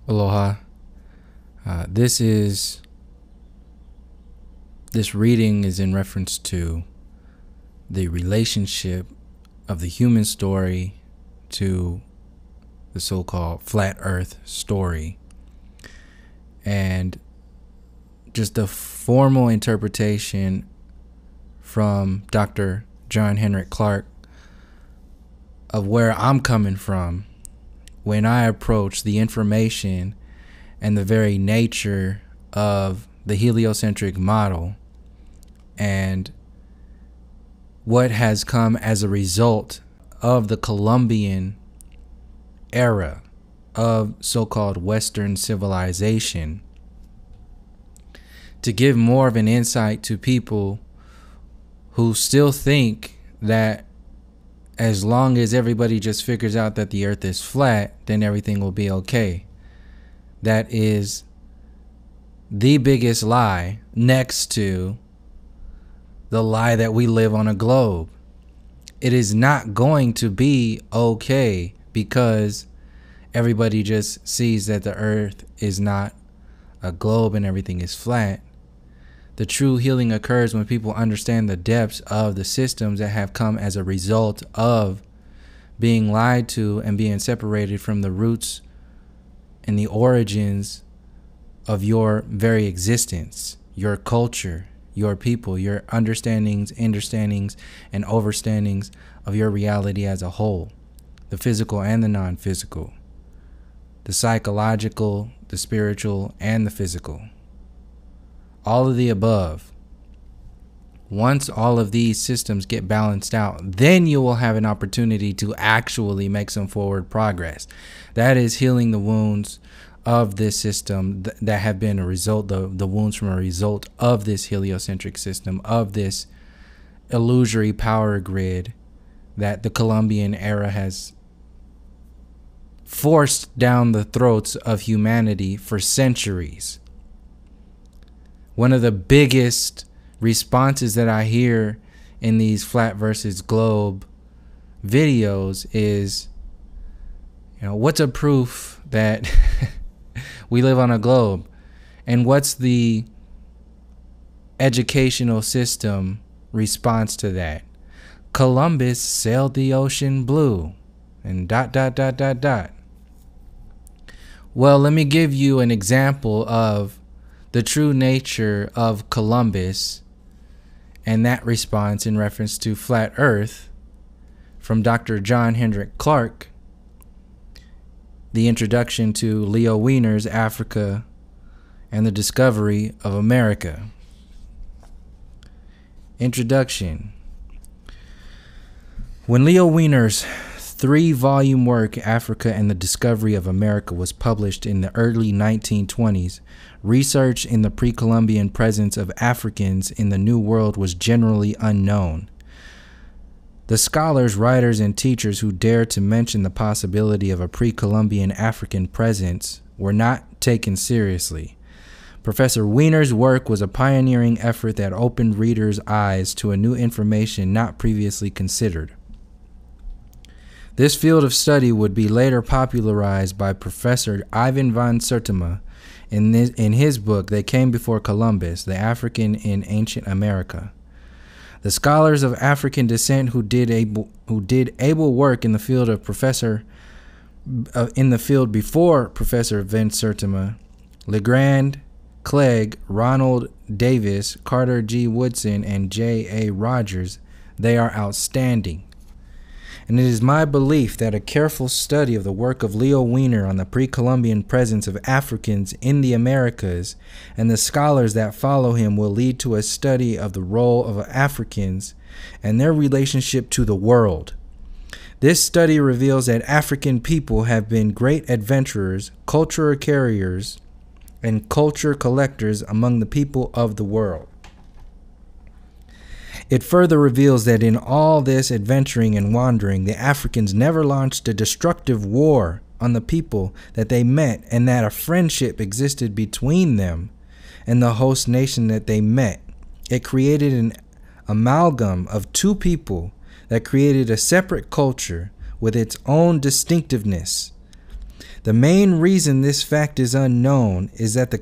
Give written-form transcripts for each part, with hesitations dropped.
Aloha. This reading is in reference to the relationship of the human story to the so-called flat earth story, and just a formal interpretation from Dr. John Henrik Clarke of where I'm coming from when I approach the information and the very nature of the heliocentric model and what has come as a result of the Columbian era of so-called Western civilization, to give more of an insight to people who still think that as long as everybody just figures out that the earth is flat, then everything will be okay. That is the biggest lie, next to the lie that we live on a globe. It is not going to be okay because everybody just sees that the earth is not a globe and everything is flat. The true healing occurs when people understand the depths of the systems that have come as a result of being lied to and being separated from the roots and the origins of your very existence, your culture, your people, your understandings, and overstandings of your reality as a whole, the physical and the non-physical, the psychological, the spiritual, and the physical. All of the above. Once all of these systems get balanced out, then you will have an opportunity to actually make some forward progress. That is healing the wounds of this system that have been a result, the wounds from a result of this heliocentric system, of this illusory power grid that the Columbian era has forced down the throats of humanity for centuries. One of the biggest responses that I hear in these flat versus globe videos is, what's a proof that we live on a globe? And what's the educational system response to that? Columbus sailed the ocean blue and ... Well, let me give you an example of the true nature of Columbus and that response in reference to flat earth from Dr. John Henrik Clarke, the introduction to Leo Wiener's Africa and the Discovery of America. Introduction. When Leo Wiener's 3-volume work, Africa and the Discovery of America, was published in the early 1920s, research in the pre-Columbian presence of Africans in the New World was generally unknown. The scholars, writers, and teachers who dared to mention the possibility of a pre-Columbian African presence were not taken seriously. Professor Wiener's work was a pioneering effort that opened readers' eyes to a new information not previously considered. This field of study would be later popularized by Professor Ivan van Sertima in his book, They Came Before Columbus, The African in Ancient America. The scholars of African descent who did able work in the field before Professor van Sertima, Legrand, Clegg, Ronald Davis, Carter G. Woodson, and J. A. Rogers, they are outstanding. And it is my belief that a careful study of the work of Leo Wiener on the pre-Columbian presence of Africans in the Americas and the scholars that follow him will lead to a study of the role of Africans and their relationship to the world. This study reveals that African people have been great adventurers, culture carriers, and culture collectors among the people of the world. It further reveals that in all this adventuring and wandering, the Africans never launched a destructive war on the people that they met, and that a friendship existed between them and the host nation that they met. It created an amalgam of two people that created a separate culture with its own distinctiveness. The main reason this fact is unknown is that the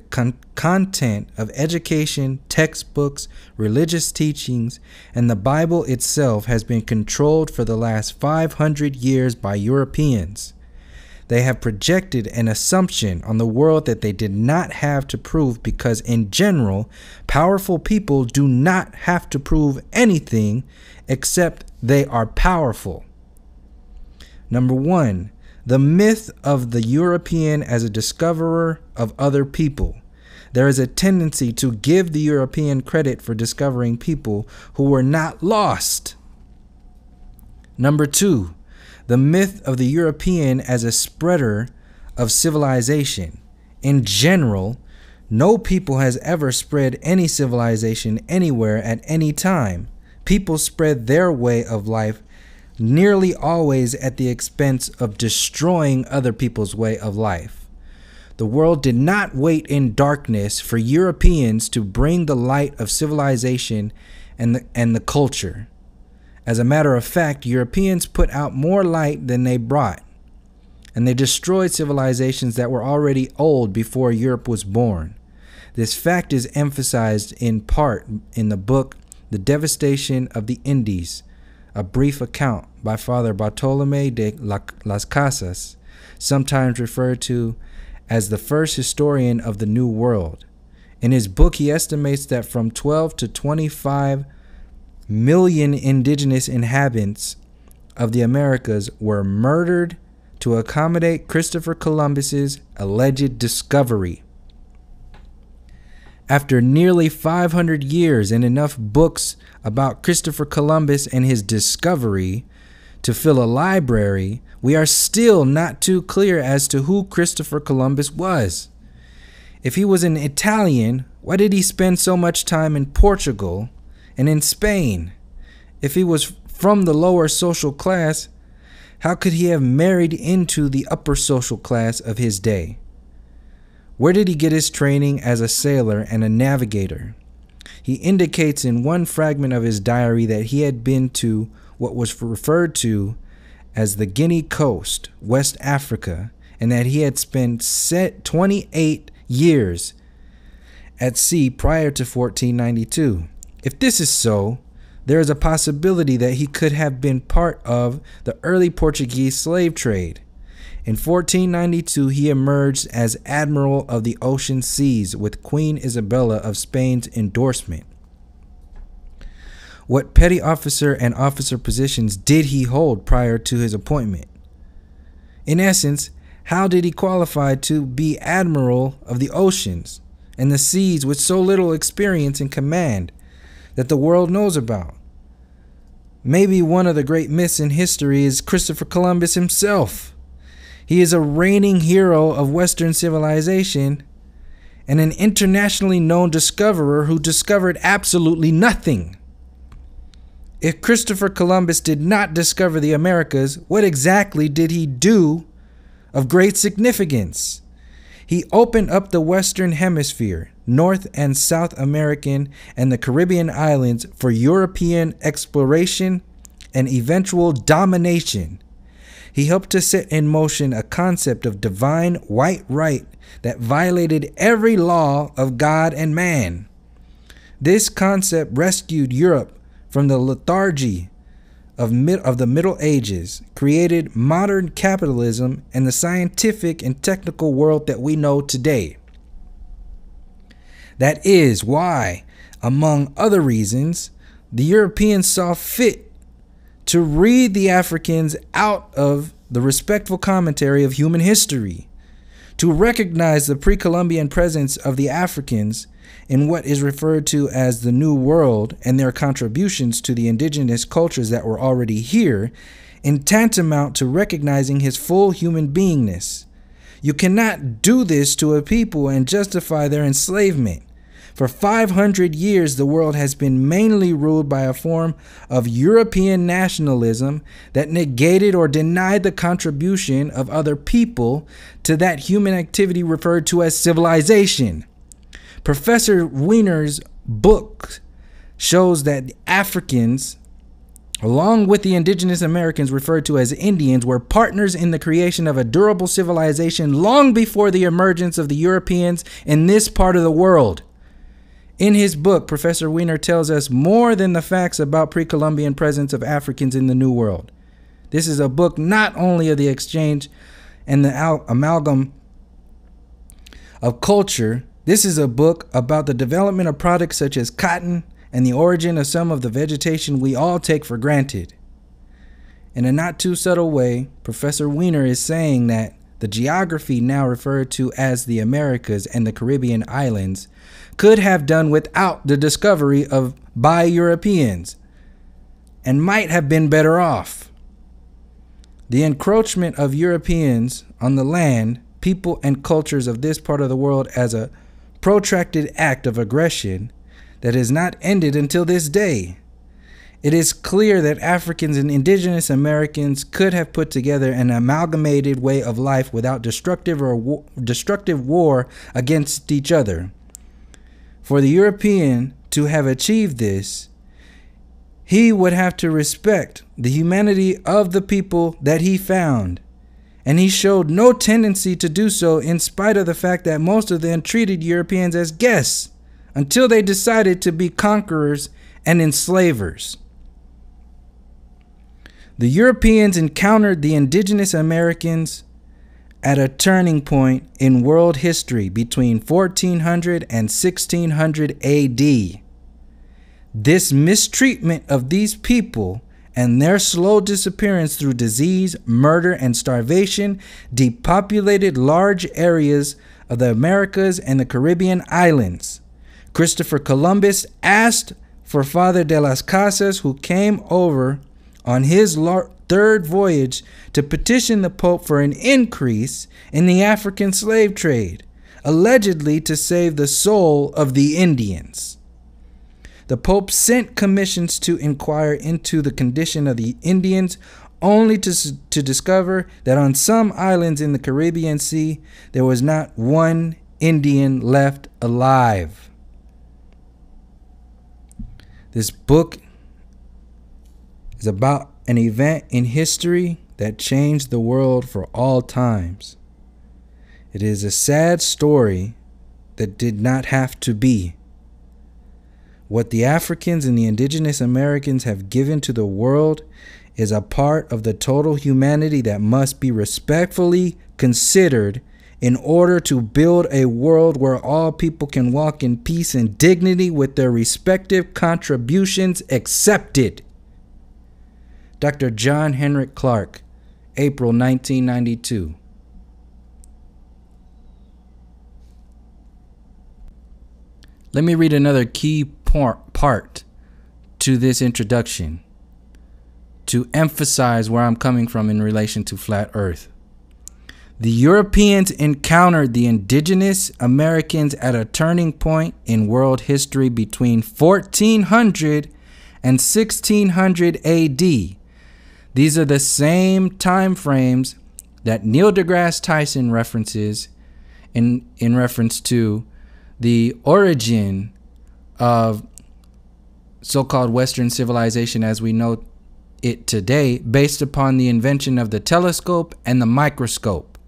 content of education, textbooks, religious teachings, and the Bible itself has been controlled for the last 500 years by Europeans. They have projected an assumption on the world that they did not have to prove because, in general, powerful people do not have to prove anything except they are powerful. Number 1. The myth of the European as a discoverer of other people. There is a tendency to give the European credit for discovering people who were not lost. Number 2. The myth of the European as a spreader of civilization. In general, no people has ever spread any civilization anywhere at any time. People spread their way of life nearly always at the expense of destroying other people's way of life. The world did not wait in darkness for Europeans to bring the light of civilization and the culture. As a matter of fact, Europeans put out more light than they brought, and they destroyed civilizations that were already old before Europe was born. This fact is emphasized in part in the book The Devastation of the Indies, a brief account by Father Bartolomé de las Casas, sometimes referred to as the first historian of the New World. In his book, he estimates that from 12 to 25 million indigenous inhabitants of the Americas were murdered to accommodate Christopher Columbus's alleged discovery. After nearly 500 years and enough books about Christopher Columbus and his discovery to fill a library, we are still not too clear as to who Christopher Columbus was. If he was an Italian, why did he spend so much time in Portugal and in Spain? If he was from the lower social class, how could he have married into the upper social class of his day? Where did he get his training as a sailor and a navigator? He indicates in one fragment of his diary that he had been to what was referred to as the Guinea Coast, West Africa, and that he had spent 28 years at sea prior to 1492. If this is so, there is a possibility that he could have been part of the early Portuguese slave trade. In 1492, he emerged as Admiral of the Ocean Seas with Queen Isabella of Spain's endorsement. What petty officer and officer positions did he hold prior to his appointment? In essence, how did he qualify to be Admiral of the Oceans and the Seas with so little experience in command that the world knows about? Maybe one of the great myths in history is Christopher Columbus himself. He is a reigning hero of Western civilization and an internationally known discoverer who discovered absolutely nothing. If Christopher Columbus did not discover the Americas, what exactly did he do of great significance? He opened up the Western Hemisphere, North and South American and the Caribbean islands for European exploration and eventual domination. He helped to set in motion a concept of divine white right that violated every law of God and man. This concept rescued Europe from the lethargy of the Middle Ages, created modern capitalism and the scientific and technical world that we know today. That is why, among other reasons, the Europeans saw fit to read the Africans out of the respectful commentary of human history, to recognize the pre-Columbian presence of the Africans in what is referred to as the New World and their contributions to the indigenous cultures that were already here, in tantamount to recognizing his full human beingness. You cannot do this to a people and justify their enslavement. For 500 years, the world has been mainly ruled by a form of European nationalism that negated or denied the contribution of other people to that human activity referred to as civilization. Professor Wiener's book shows that Africans along with the indigenous Americans referred to as Indians, were partners in the creation of a durable civilization long before the emergence of the Europeans in this part of the world. In his book, Professor Wiener tells us more than the facts about pre-Columbian presence of Africans in the New World. This is a book not only of the exchange and the amalgam of culture. This is a book about the development of products such as cotton and the origin of some of the vegetation we all take for granted. In a not too subtle way, Professor Wiener is saying that the geography now referred to as the Americas and the Caribbean islands could have done without the discovery of by Europeans and might have been better off. The encroachment of Europeans on the land, people, and cultures of this part of the world as a protracted act of aggression that has not ended until this day. It is clear that Africans and indigenous Americans could have put together an amalgamated way of life without destructive war against each other. For the European to have achieved this, he would have to respect the humanity of the people that he found, and he showed no tendency to do so in spite of the fact that most of them treated Europeans as guests until they decided to be conquerors and enslavers. The Europeans encountered the indigenous Americans at a turning point in world history between 1400 and 1600 AD. This mistreatment of these people and their slow disappearance through disease, murder, and starvation depopulated large areas of the Americas and the Caribbean islands. Christopher Columbus asked for Father de las Casas, who came over on his third voyage, to petition the Pope for an increase in the African slave trade, allegedly to save the soul of the Indians. The Pope sent commissions to inquire into the condition of the Indians, only to discover that on some islands in the Caribbean Sea, there was not one Indian left alive. This book is about an event in history that changed the world for all times. It is a sad story that did not have to be. What the Africans and the indigenous Americans have given to the world is a part of the total humanity that must be respectfully considered in order to build a world where all people can walk in peace and dignity with their respective contributions accepted. Dr. John Henrik Clarke, April 1992. Let me read another key part to this introduction to emphasize where I'm coming from in relation to flat Earth. The Europeans encountered the indigenous Americans at a turning point in world history between 1400 and 1600 AD. These are the same time frames that Neil deGrasse Tyson references in reference to the origin of so-called Western civilization as we know it today, based upon the invention of the telescope and the microscope.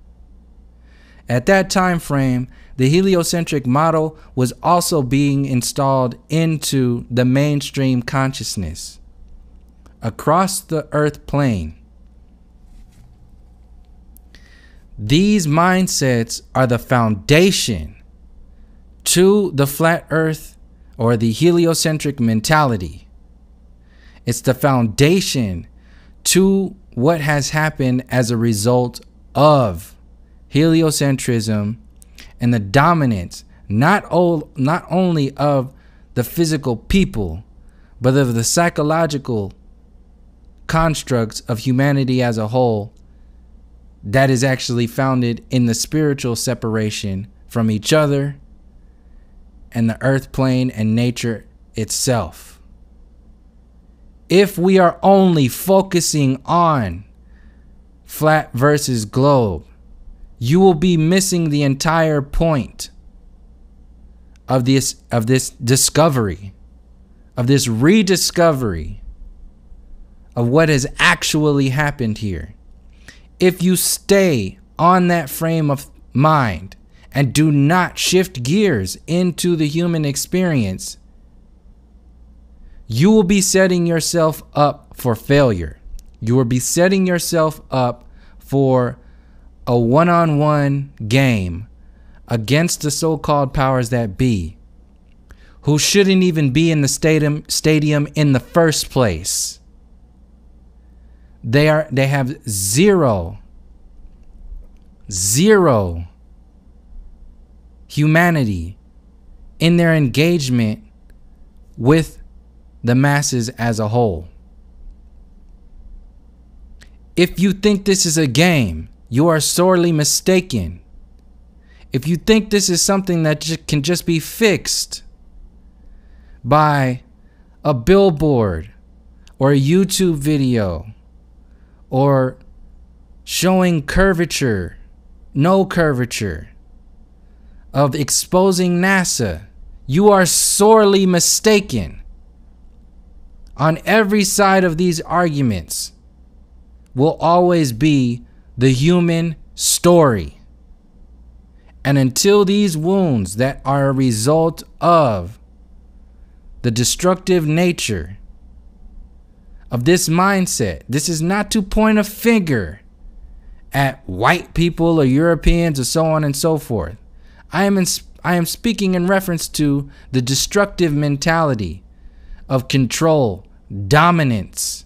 At that time frame, the heliocentric model was also being installed into the mainstream consciousness across the earth plane. These mindsets are the foundation to the flat earth or the heliocentric mentality. It's the foundation to what has happened as a result of heliocentrism and the dominance not only of the physical people, but of the psychological constructs of humanity as a whole that is actually founded in the spiritual separation from each other and the earth plane and nature itself. If we are only focusing on flat versus globe, you will be missing the entire point of this discovery, of this rediscovery of what has actually happened here. If you stay on that frame of mind and do not shift gears into the human experience, you will be setting yourself up for failure. You will be setting yourself up for a one-on-one game against the so-called powers that be, who shouldn't even be in the stadium in the first place. They have zero humanity in their engagement with the masses as a whole. If you think this is a game, you are sorely mistaken. If you think this is something that can just be fixed by a billboard or a YouTube video or showing curvature, no curvature, of exposing NASA, you are sorely mistaken. On every side of these arguments will always be the human story. And until these wounds that are a result of the destructive nature of this mindset, this is not to point a finger at white people or Europeans or so on and so forth. I am speaking in reference to the destructive mentality of control, dominance,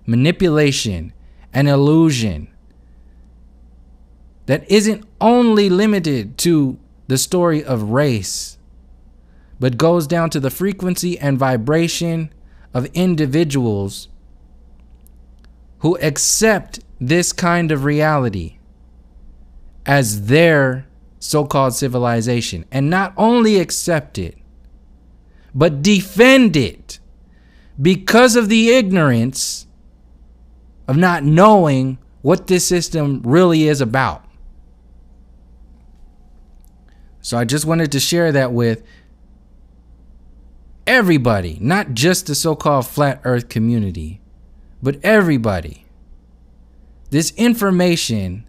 manipulation, and illusion that isn't only limited to the story of race, but goes down to the frequency and vibration of individuals who accept this kind of reality as their so-called civilization, and not only accept it, but defend it because of the ignorance of not knowing what this system really is about. So I just wanted to share that with everybody, not just the so-called flat earth community, but everybody. This information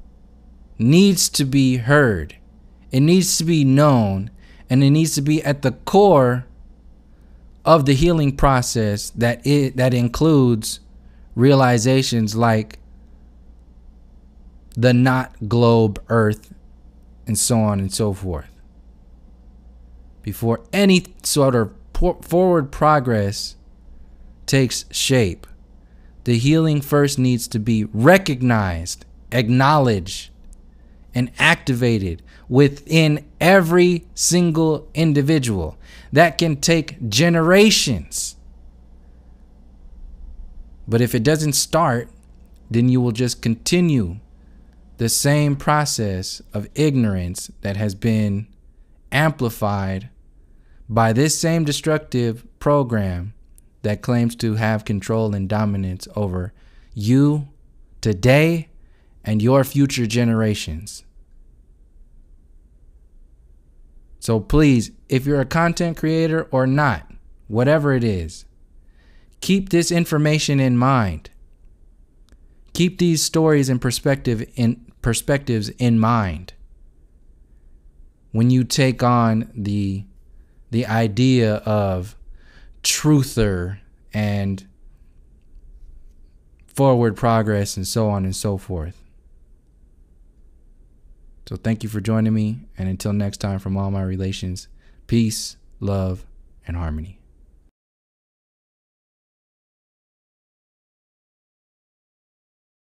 needs to be heard. It needs to be known, and it needs to be at the core of the healing process that includes realizations like the not globe earth and so on and so forth. Before any sort of forward progress takes shape, the healing first needs to be recognized, acknowledged, and activated within every single individual. That can take generations. But if it doesn't start, then you will just continue the same process of ignorance that has been amplified by this same destructive program that claims to have control and dominance over you today and your future generations. So please, if you're a content creator or not, whatever it is, keep this information in mind. Keep these stories and perspectives in mind when you take on the idea of truther and forward progress and so on and so forth. So thank you for joining me, and until next time, from all my relations, peace, love, and harmony.